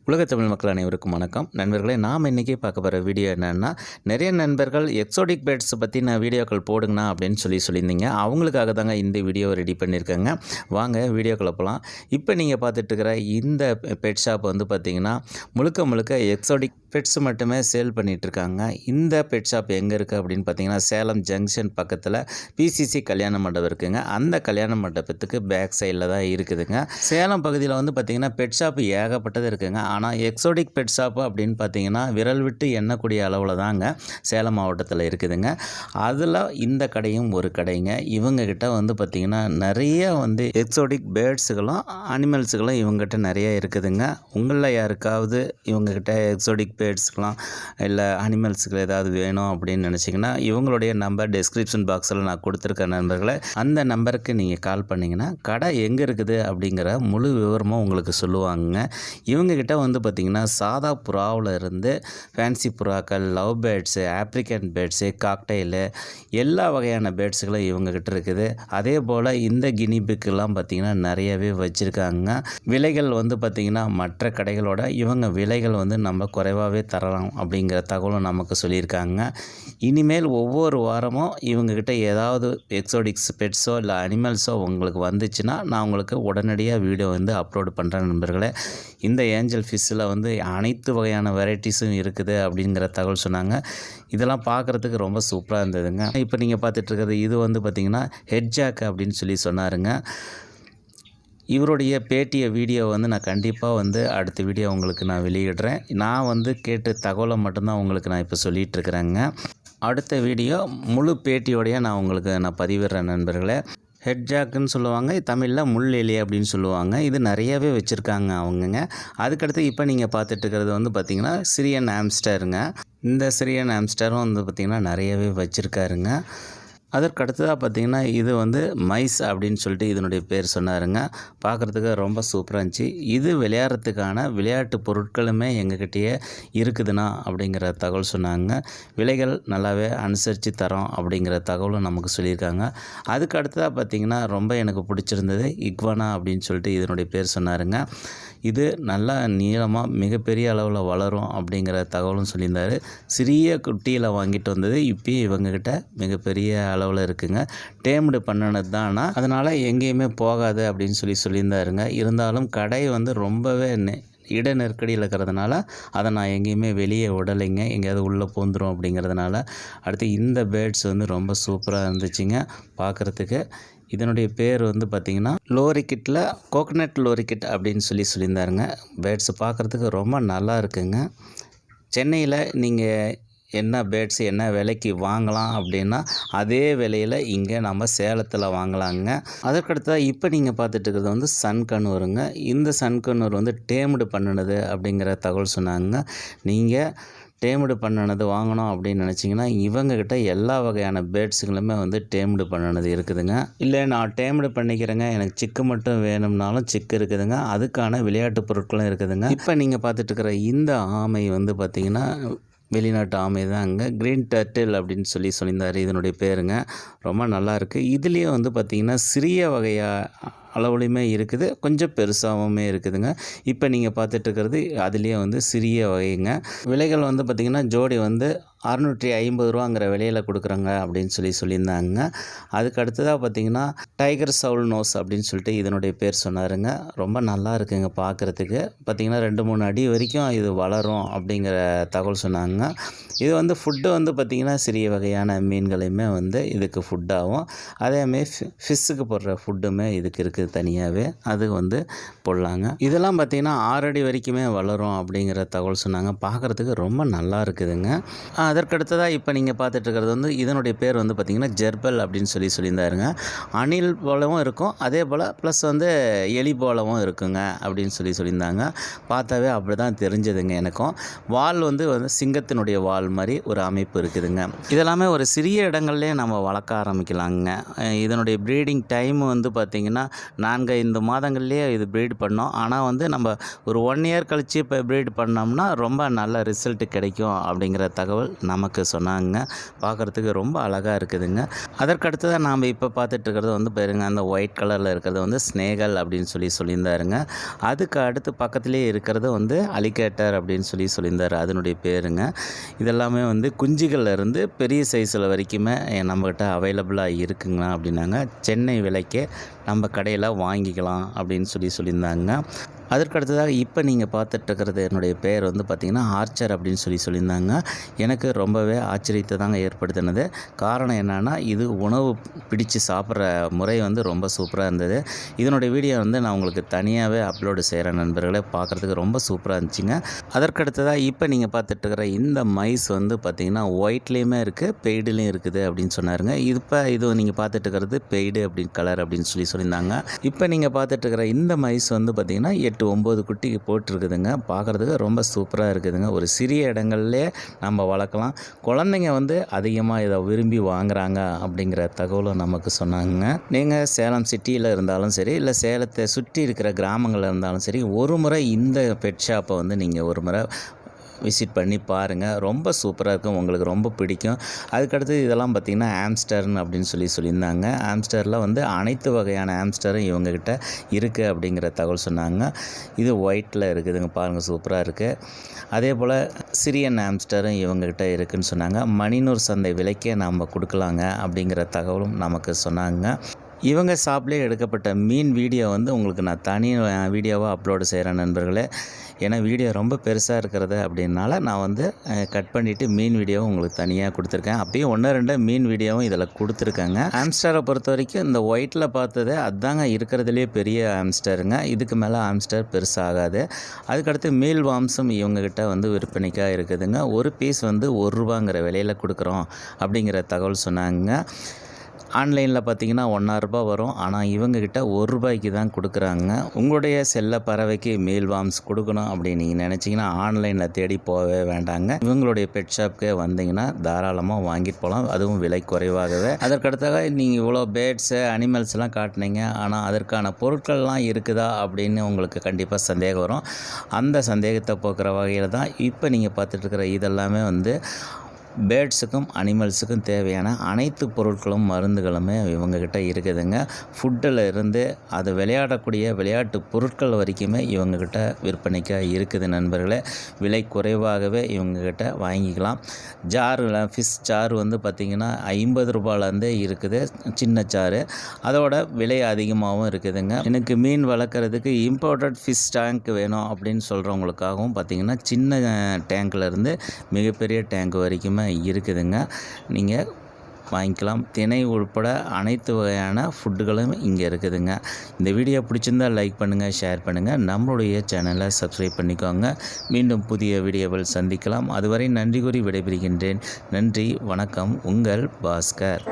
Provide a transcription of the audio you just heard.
உலக தமிழ் மக்கள் அனைவருக்கும் வணக்கம் நண்பர்களே. நாம் இன்றைக்கி பார்க்க போகிற வீடியோ என்னென்னா, நிறைய நண்பர்கள் எக்ஸோடிக் பேர்ட்ஸ் பற்றின வீடியோக்கள் போடுங்கண்ணா அப்படின்னு சொல்லியிருந்தீங்க. அவங்களுக்காக தாங்க இந்த வீடியோ ரெடி பண்ணியிருக்கேங்க. வாங்க வீடியோக்களை போகலாம். இப்போ நீங்கள் பார்த்துட்டு இருக்கிற இந்த பெட் ஷாப் வந்து பார்த்திங்கன்னா முழுக்க எக்ஸோடிக் பெட்ஸ் மட்டுமே சேல் பண்ணிகிட்ருக்காங்க. இந்த பெட் ஷாப் எங்கே இருக்குது அப்படின்னு பார்த்தீங்கன்னா, சேலம் ஜங்ஷன் பக்கத்தில் பிசிசி கல்யாண மண்டபம் இருக்குதுங்க. அந்த கல்யாண மண்டபத்துக்கு பேக் சைடில் தான் இருக்குதுங்க. சேலம் பகுதியில் வந்து பார்த்திங்கன்னா பெட் ஷாப் ஏகப்பட்டது இருக்குதுங்க. ஆனால் எக்ஸோடிக் பெட் ஷாப்பு அப்படின்னு பார்த்தீங்கன்னா விரல் விட்டு எண்ணக்கூடிய அளவில் தாங்க சேலம் மாவட்டத்தில் இருக்குதுங்க. அதில் இந்த கடையும் ஒரு கடைங்க. இவங்கக்கிட்ட வந்து பார்த்திங்கன்னா நிறைய வந்து எக்ஸோடிக் பேர்ட்ஸுகளும் அனிமல்ஸுகளும் இவங்ககிட்ட நிறைய இருக்குதுங்க. உங்களில் யாருக்காவது இவங்ககிட்ட எக்ஸோடிக் பேர்ட்ஸ்க்கெலாம் இல்லை அனிமல்ஸுக்கு ஏதாவது வேணும் அப்படின்னு நினச்சிங்கன்னா இவங்களுடைய நம்பர் டிஸ்கிரிப்ஷன் பாக்ஸில் நான் கொடுத்துருக்க நண்பர்களை அந்த நம்பருக்கு நீங்கள் கால் பண்ணிங்கன்னா கடை எங்கே இருக்குது அப்படிங்கிற முழு விவரமும் உங்களுக்கு சொல்லுவாங்க. இவங்ககிட்ட வந்து பார்த்திங்கன்னா சாதா புறாவில் இருந்து ஃபேன்சி புறாக்கள், love birds, African birds, cocktail எல்லா வகையான பேர்ட்ஸுகளும் இவங்ககிட்ட இருக்குது. அதே போல் இந்த கினிபிக்கெல்லாம் பார்த்திங்கன்னா நிறையவே வச்சுருக்காங்க. விலைகள் வந்து பார்த்திங்கன்னா மற்ற கடைகளோட இவங்க விலைகள் வந்து நம்ம குறைவாகவே தரலாம் அப்படிங்கிற தகவலும் நமக்கு சொல்லியிருக்காங்க. இனிமேல் ஒவ்வொரு வாரமும் இவங்ககிட்ட ஏதாவது எக்ஸோடிக்ஸ் பெட்ஸோ இல்லை அனிமல்ஸோ உங்களுக்கு வந்துச்சுன்னா நான் உங்களுக்கு உடனடியாக வீடியோ வந்து அப்லோடு பண்ணுறேன் நண்பர்களே. இந்த ஏஞ்சல் ஃபிஷ்ஷில் வந்து அனைத்து வகையான வெரைட்டிஸும் இருக்குது அப்படிங்கிற தகவல் சொன்னாங்க. இதெல்லாம் பார்க்குறதுக்கு ரொம்ப சூப்பராக இருந்ததுங்க. இப்போ நீங்கள் பார்த்துட்ருக்கிறது இது வந்து பார்த்திங்கன்னா ஹெட்ஜாக் அப்படின்னு சொன்னாருங்க. இவருடைய பேட்டிய வீடியோ வந்து நான் கண்டிப்பாக வந்து அடுத்த வீடியோ உங்களுக்கு நான் வெளியிடுறேன். நான் வந்து கேட்ட தகவலை மட்டும்தான் உங்களுக்கு நான் இப்போ சொல்லிகிட்ருக்குறேங்க. அடுத்த வீடியோ முழு பேட்டியோடைய நான் உங்களுக்கு பதிவிடுறேன் நண்பர்களே. ஹெட்ஜாக்குன்னு சொல்லுவாங்க, தமிழில் முள் எலி அப்படின்னு சொல்லுவாங்க. இது நிறையவே வச்சுருக்காங்க அவங்கங்க. அதுக்கடுத்து இப்போ நீங்கள் பார்த்துட்ருக்கிறது வந்து பார்த்திங்கன்னா சிரியன் ஆம்ஸ்டருங்க. இந்த சிரியன் ஆம்ஸ்டரும் வந்து பார்த்திங்கன்னா நிறையவே வச்சுருக்காருங்க. அதற்கு அடுத்ததாக பார்த்திங்கன்னா இது வந்து மைஸ் அப்படின்னு சொல்லிட்டு இதனுடைய பேர் சொன்னாருங்க. பார்க்குறதுக்கு ரொம்ப சூப்பராக இருந்துச்சு. இது விளையாடுறதுக்கான விளையாட்டு பொருட்களுமே எங்ககிட்டயே இருக்குதுண்ணா அப்படிங்கிற தகவல் சொன்னாங்க. விலைகள் நல்லாவே அனுசரித்து தரோம் அப்படிங்கிற தகவலும் நமக்கு சொல்லியிருக்காங்க. அதுக்கு அடுத்ததாக பார்த்திங்கன்னா ரொம்ப எனக்கு பிடிச்சிருந்தது இக்வானா அப்படின்னு சொல்லிட்டு இதனுடைய பேர் சொன்னாருங்க. இது நல்லா நீளமாக மிகப்பெரிய அளவில் வளரும் அப்படிங்கிற தகவலும் சொல்லியிருந்தார். சிறிய குட்டியில் வாங்கிட்டு வந்தது இப்போயும் இவங்கக்கிட்ட மிகப்பெரிய அளவில் இருக்குங்க. டேம்டு பண்ணினது தானா, அதனால் எங்கேயுமே போகாது அப்படின்னு சொல்லியிருந்தாருங்க. இருந்தாலும் கடை வந்து ரொம்பவே இட நெருக்கடியில் இருக்கிறதுனால அதை நான் எங்கேயுமே வெளியே விடலைங்க. எங்கேயாவது உள்ளே பூந்துடும் அப்படிங்கிறதுனால. அடுத்து இந்த பேர்ட்ஸ் வந்து ரொம்ப சூப்பராக இருந்துச்சுங்க பார்க்குறதுக்கு. இதனுடைய பேர் வந்து பார்த்திங்கன்னா லோரிக்கிட்டில் கோகனட் லோரிக்கிட் அப்படின்னு சொல்லியிருந்தாருங்க. பேர்ட்ஸ் பார்க்குறதுக்கு ரொம்ப நல்லா இருக்குங்க. சென்னையில் நீங்கள் என்ன பேர்ட்ஸ் என்ன விலைக்கு வாங்கலாம் அப்படின்னா அதே விலையில் இங்கே நம்ம சேலத்தில் வாங்கலாங்க. அதற்கடுத்ததாக இப்போ நீங்கள் பார்த்துட்டு இருக்கிறது வந்து சன்கனூருங்க. இந்த சன்கனூர் வந்து டேம்டு பண்ணினது அப்படிங்கிற தகவல் சொன்னாங்க. நீங்கள் டேம்டு பண்ணினது வாங்கணும் அப்படின்னு நினச்சிங்கன்னா இவங்கக்கிட்ட எல்லா வகையான பேர்ட்ஸுங்களுமே வந்து டேம்டு பண்ணினது இருக்குதுங்க. இல்லை நான் டேம்டு பண்ணிக்கிறேங்க, எனக்கு சிக்கு மட்டும் வேணும்னாலும் சிக்கு இருக்குதுங்க. அதுக்கான விளையாட்டு பொருட்களும் இருக்குதுங்க. இப்போ நீங்கள் பார்த்துட்ருக்கிற இந்த ஆமை வந்து பார்த்திங்கன்னா வெளிநாட்டு ஆமை தான் அங்கே க்ரீன் டர்ட்டில் அப்படின்னு சொல்லியிருந்தார் இதனுடைய பேருங்க. ரொம்ப நல்லாயிருக்கு. இதுலேயே வந்து பார்த்திங்கன்னா சிறிய வகையாக அளவுலையுமே இருக்குது, கொஞ்சம் பெருசாகவுமே இருக்குதுங்க. இப்போ நீங்கள் பார்த்துட்ருக்கிறது அதுலேயே வந்து சிறிய வகைங்க. விலைகள் வந்து பார்த்திங்கன்னா ஜோடி வந்து 650 ரூபாங்கிற விலையில் கொடுக்குறாங்க அப்படின்னு சொல்லியிருந்தாங்க. அதுக்கு அடுத்ததாக பார்த்திங்கன்னா டைகர் சவுல் நோஸ் அப்படின்னு சொல்லிட்டு இதனுடைய பேர் சொன்னாருங்க. ரொம்ப நல்லா இருக்குங்க பார்க்குறதுக்கு. பார்த்திங்கன்னா 2-3 அடி வரைக்கும் இது வளரும் அப்படிங்கிற தகவல் சொன்னாங்க. இது வந்து ஃபுட்டு வந்து பார்த்திங்கன்னா சிறிய வகையான மீன்களையுமே வந்து இதுக்கு ஃபுட்டாகும். அதேமாதிரி ஃபிஷ்ஷுக்கு போடுற ஃபுட்டுமே இதுக்கு இருக்குது தனியாகவே, அது வந்து போடலாங்க. இதெல்லாம் பார்த்திங்கன்னா 6 அடி வரைக்குமே வளரும் அப்படிங்கிற தகவல் சொன்னாங்க. பார்க்குறதுக்கு ரொம்ப நல்லா இருக்குதுங்க. அதற்கடுத்ததாக இப்போ நீங்கள் பார்த்துட்ருக்கிறது வந்து இதனுடைய பேர் வந்து பார்த்திங்கன்னா ஜெர்பல் அப்படின்னு சொல்லியிருந்தாருங்க. அணில் போலவும் இருக்கும், அதே போல் ப்ளஸ் வந்து எலி போலவும் இருக்குங்க அப்படின்னு சொல்லியிருந்தாங்க. பார்த்தாவே அப்படி தான் தெரிஞ்சதுங்க எனக்கும். வால் வந்து சிங்கத்தினுடைய வால் மாதிரி ஒரு அமைப்பு இருக்குதுங்க. இதெல்லாமே ஒரு சிறிய இடங்கள்லேயே நம்ம வளர்க்க ஆரம்பிக்கலாங்க. இதனுடைய ப்ரீடிங் டைம் வந்து பார்த்திங்கன்னா 4-5 மாதங்கள்லேயே இது ப்ரீட் பண்ணோம். ஆனால் வந்து நம்ம ஒரு 1 இயர் கழித்து இப்போ ப்ரீட் பண்ணோம்னா ரொம்ப நல்ல ரிசல்ட் கிடைக்கும் அப்படிங்கிற தகவல் நமக்கு சொன்னாங்க. பார்க்குறதுக்கு ரொம்ப அழகாக இருக்குதுங்க. அதற்கு அடுத்ததாக நாம் இப்போ பார்த்துட்டு இருக்கிறது வந்து பாருங்க, அந்த ஒயிட் கலரில் இருக்கிறது வந்து ஸ்னேகல் அப்படின்னு சொல்லியிருந்தாருங்க. அதுக்கு அடுத்து பக்கத்துலேயே இருக்கிறது வந்து அலிகேட்டர் அப்படின்னு சொல்லியிருந்தார். அதனுடைய பேருங்க. இதெல்லாமே வந்து குஞ்சுகள்ல இருந்து பெரிய சைஸில் வரைக்குமே நம்மக்கிட்ட அவைலபிளாக இருக்குங்களா அப்படின்னாங்க. சென்னை விலைக்கே நம்ம கடையில் வாங்கிக்கலாம் அப்படின்னு சொல்லியிருந்தாங்க. அதற்கு அடுத்ததாக இப்போ நீங்கள் பார்த்துட்ருக்கிறது என்னுடைய பெயர் வந்து பார்த்திங்கன்னா ஆர்ச்சர் அப்படின்னு சொல்லியிருந்தாங்க. எனக்கு ரொம்பவே ஆச்சரியத்தை தாங்க ஏற்படுத்தினது. காரணம் என்னென்னா, இது உணவு பிடிச்சு சாப்பிட்ற முறை வந்து ரொம்ப சூப்பராக இருந்தது. இதனுடைய வீடியோ வந்து நான் உங்களுக்கு தனியாகவே அப்லோடு செய்கிறேன் நண்பர்களே. பார்க்குறதுக்கு ரொம்ப சூப்பராக இருந்துச்சுங்க. அதற்கு அடுத்ததாக இப்போ நீங்கள் பார்த்துட்ருக்கிற இந்த மைஸ் வந்து பார்த்திங்கன்னா ஒயிட்லேயுமே இருக்குது, பெய்டுலேயும் இருக்குது அப்படின்னு சொன்னாருங்க. இது நீங்கள் பார்த்துட்ருக்கிறது பெய்டு அப்படின்னு கலர் அப்படின்னு சொல்லியிருந்தாங்க. இப்போ நீங்கள் பார்த்துட்ருக்கிற இந்த மைஸ் வந்து பார்த்திங்கன்னா 8-9 குட்டி போட்டிருக்குதுங்க. பார்க்குறதுக்கு ரொம்ப சூப்பராக இருக்குதுங்க. ஒரு சிறிய இடங்கள்லே நம்ம வளர்க்கலாம். குழந்தைங்க வந்து அதிகமாக இதை விரும்பி வாங்குகிறாங்க அப்படிங்கிற தகவலும் நமக்கு சொன்னாங்க. நீங்கள் சேலம் சிட்டியில் இருந்தாலும் சரி, இல்லை சேலத்தை சுற்றி இருக்கிற கிராமங்களில் இருந்தாலும் சரி, ஒரு முறை இந்த பெட் ஷாப்பை வந்து நீங்கள் ஒரு முறை விசிட் பண்ணி பாருங்கள். ரொம்ப சூப்பராக இருக்கும், உங்களுக்கு ரொம்ப பிடிக்கும். அதுக்கடுத்து இதெல்லாம் பார்த்திங்கன்னா ஆம்ஸ்டர்னு அப்படின்னு சொல்லியிருந்தாங்க. ஆம்ஸ்டரில் வந்து அனைத்து வகையான ஆம்ஸ்டரும் இவங்கக்கிட்ட இருக்குது அப்படிங்கிற தகவல் சொன்னாங்க. இது ஒயிட்டில் இருக்குதுங்க, பாருங்கள் சூப்பராக இருக்குது. அதே போல் சிரியன் ஆம்ஸ்டரும் இவங்கக்கிட்ட இருக்குதுன்னு சொன்னாங்க. மணிநூர் சந்தை விலைக்கே நம்ம கொடுக்கலாங்க அப்படிங்கிற தகவலும் நமக்கு சொன்னாங்க. இவங்க ஷாப்லேயே எடுக்கப்பட்ட மீன் வீடியோ வந்து உங்களுக்கு நான் தனி வீடியோவாக அப்லோடு செய்கிறேன் நண்பர்களே. ஏன்னா வீடியோ ரொம்ப பெருசாக இருக்கிறது அப்படின்னால நான் வந்து கட் பண்ணிவிட்டு மீன் வீடியோவும் உங்களுக்கு தனியாக கொடுத்துருக்கேன். அப்படியே 1-2 மீன் வீடியோவும் இதில் கொடுத்துருக்கேங்க. ஆம்ஸ்டரை பொறுத்த வரைக்கும் இந்த ஒயிட்டில் பார்த்தது அதுதாங்க இருக்கிறதுலே பெரிய ஆம்ஸ்டருங்க. இதுக்கு மேலே ஆம்ஸ்டர் பெருசாகாது. அதுக்கடுத்து மீல் வாம்ஸும் இவங்கக்கிட்ட வந்து விற்பனைக்காக இருக்குதுங்க. ஒரு பீஸ் வந்து ₹1 விலையில் கொடுக்குறோம் அப்படிங்கிற தகவல் சொன்னாங்க. ஆன்லைனில் பார்த்தீங்கன்னா ₹1.5 வரும். ஆனால் இவங்கக்கிட்ட ₹1 தான் கொடுக்குறாங்க. உங்களுடைய செல்ல பறவைக்கு மீல் வார்ம்ஸ் கொடுக்கணும் அப்படின்னு நீங்கள் நினச்சிங்கன்னா ஆன்லைனில் தேடி போகவே வேண்டாங்க. இவங்களுடைய பெட் ஷாப்புக்கே வந்தீங்கன்னா தாராளமாக வாங்கிட்டு போகலாம், அதுவும் விலை குறைவாகவே. அதற்கடுத்தாக நீங்கள் இவ்வளோ பேர்ட்ஸு அனிமல்ஸ்லாம் காட்டினீங்க, ஆனால் அதற்கான பொருட்கள்லாம் இருக்குதா அப்படின்னு உங்களுக்கு கண்டிப்பாக சந்தேகம் வரும். அந்த சந்தேகத்தை போக்குற வகையில் தான் இப்போ நீங்கள் பார்த்துட்ருக்கிற இதெல்லாமே வந்து பேர்ட்ஸுக்கும் அனிமல்ஸுக்கும் தேவையான அனைத்து பொருட்களும் மருந்துகளுமே இவங்கக்கிட்ட இருக்குதுங்க. ஃபுட்டில் இருந்து அது விளையாடக்கூடிய விளையாட்டு பொருட்கள் வரைக்குமே இவங்கக்கிட்ட விற்பனைக்காக இருக்குது நண்பர்களே. விலை குறைவாகவே இவங்கக்கிட்ட வாங்கிக்கலாம். ஜாரில் ஃபிஷ் ஜார் வந்து பார்த்திங்கன்னா ₹50 இருக்குது, சின்ன ஜாரு. அதோட விலை அதிகமாகவும் இருக்குதுங்க. எனக்கு மீன் வளர்க்குறதுக்கு இம்போர்ட்டட் ஃபிஷ் டேங்க் வேணும் அப்படின்னு சொல்கிறவங்களுக்காகவும் பார்த்திங்கன்னா சின்ன டேங்க்லேருந்து மிகப்பெரிய டேங்க் வரைக்குமே இருக்குதுங்க. நீங்கள் வாங்கிக்கலாம். திணை உட்பட அனைத்து வகையான ஃபுட்டுகளும் இங்கே இருக்குதுங்க. இந்த வீடியோ பிடிச்சிருந்தால் லைக் பண்ணுங்கள், ஷேர் பண்ணுங்கள், நம்மளுடைய சேனலை சப்ஸ்கிரைப் பண்ணிக்கோங்க. மீண்டும் புதிய வீடியோவில் சந்திக்கலாம். அதுவரை நன்றி கூறி விடைபெறுகின்றேன். நன்றி, வணக்கம். உங்கள் பாஸ்கர்.